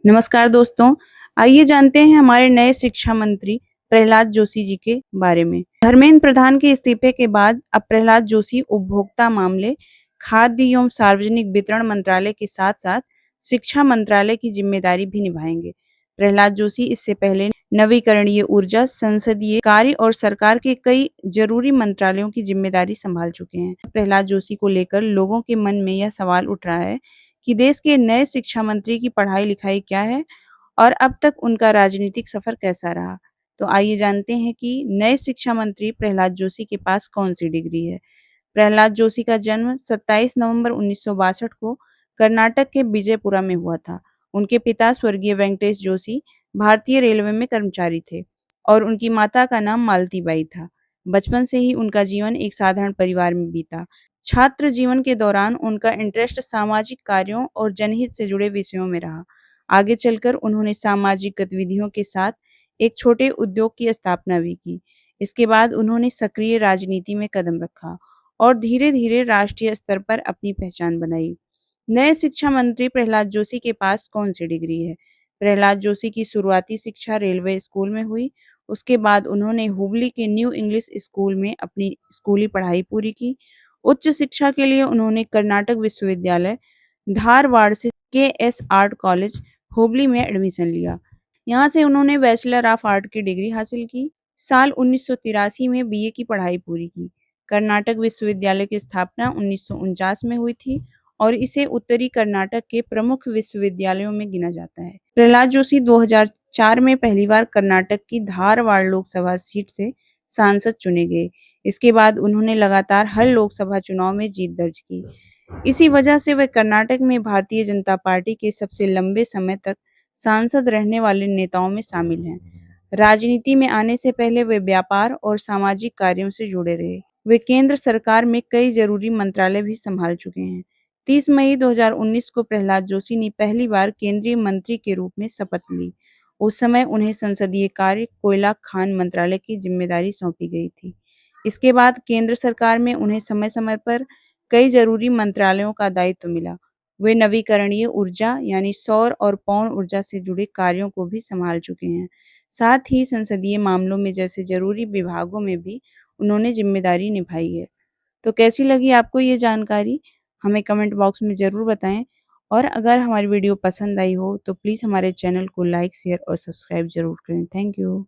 नमस्कार दोस्तों, आइए जानते हैं हमारे नए शिक्षा मंत्री प्रहलाद जोशी जी के बारे में। धर्मेंद्र प्रधान के इस्तीफे के बाद अब प्रहलाद जोशी उपभोक्ता मामले, खाद्य एवं सार्वजनिक वितरण मंत्रालय के साथ-साथ शिक्षा मंत्रालय की जिम्मेदारी भी निभाएंगे। प्रहलाद जोशी इससे पहले नवीकरणीय ऊर्जा, संसदीय कार्य और सरकार के कई जरूरी मंत्रालयों की जिम्मेदारी संभाल चुके हैं। प्रहलाद जोशी को लेकर लोगों के मन में यह सवाल उठ रहा है कि देश के नए शिक्षा मंत्री की पढ़ाई-लिखाई क्या है और अब तक उनका राजनीतिक सफर कैसा रहा? तो आइए जानते हैं कि नए शिक्षा मंत्री प्रहलाद जोशी के पास कौन-सी डिग्री है। प्रहलाद जोशी का जन्म 27 नवंबर 1962 को कर्नाटक के विजयपुरा में हुआ था। उनके पिता स्वर्गीय वेंकटेश जोशी भारतीय रेलवे में कर्मचारी थे और उनकी माता का नाम मालती बाई था। बचपन से ही उनका जीवन एक साधारण परिवार में बीता। छात्र जीवन के दौरान उनका इंटरेस्ट सामाजिक कार्यों और जनहित से जुड़े विषयों में रहा। आगे चलकर उन्होंने सामाजिक गतिविधियों के साथ एक छोटे उद्योग की स्थापना भी की। इसके बाद उन्होंने सक्रिय राजनीति में कदम रखा और धीरे-धीरे राष्ट्रीय स्तर पर अपनी पहचान बनाई। नए शिक्षा मंत्री प्रहलाद जोशी के पास कौन-सी डिग्री है? प्रहलाद जोशी की शुरुआती शिक्षा रेलवे स्कूल में हुई। उसके बाद उन्होंने हुबली के न्यू इंग्लिश स्कूल में अपनी स्कूली पढ़ाई पूरी की। उच्च शिक्षा के लिए उन्होंने कर्नाटक विश्वविद्यालय, धारवाड़ से के.एस. आर्ट कॉलेज, हुबली में एडमिशन लिया। यहाँ से उन्होंने बैचलर ऑफ आर्ट की डिग्री हासिल की। साल 1983 में बीए की पढ़ाई पूरी की। कर्नाटक विश्वविद्यालय की स्थापना 1949 में हुई थी और इसे उत्तरी कर्नाटक के प्रमुख विश्वविद्यालयों में गिना जाता है। प्रहलाद जोशी 2004 में पहली बार कर्नाटक की धारवाड़ लोकसभा सीट से सांसद चुने गए। इसके बाद उन्होंने लगातार हर लोकसभा चुनाव में जीत दर्ज की। इसी वजह से वे कर्नाटक में भारतीय जनता पार्टी के सबसे लंबे समय तक सांसद रहने वाले नेताओं में शामिल हैं। राजनीति में आने से पहले वे व्यापार और सामाजिक कार्यों से जुड़े रहे। वे केंद्र सरकार में कई जरूरी मंत्रालय भी संभाल चुके हैं। 30 मई 2019 को प्रहलाद जोशी ने पहली बार केंद्रीय मंत्री के रूप में शपथ ली। उस समय उन्हें संसदीय कार्य, कोयला खान मंत्रालय की जिम्मेदारी सौंपी गई थी। इसके बाद केंद्र सरकार में उन्हें समय-समय पर कई जरूरी मंत्रालयों का दायित्व मिला। वे नवीकरणीय ऊर्जा यानी सौर और पवन ऊर्जा से जुड़े कार्यों को भी संभाल चुके हैं। साथ ही संसदीय मामलों में जैसे जरूरी विभागों में भी उन्होंने जिम्मेदारी निभाई है। तो कैसी लगी आपको ये जानकारी? हमें कमेंट बॉक्स में ज़रूर बताएं और अगर हमारी वीडियो पसंद आई हो तो प्लीज़ हमारे चैनल को लाइक, शेयर और सब्सक्राइब ज़रूर करें। Thank you.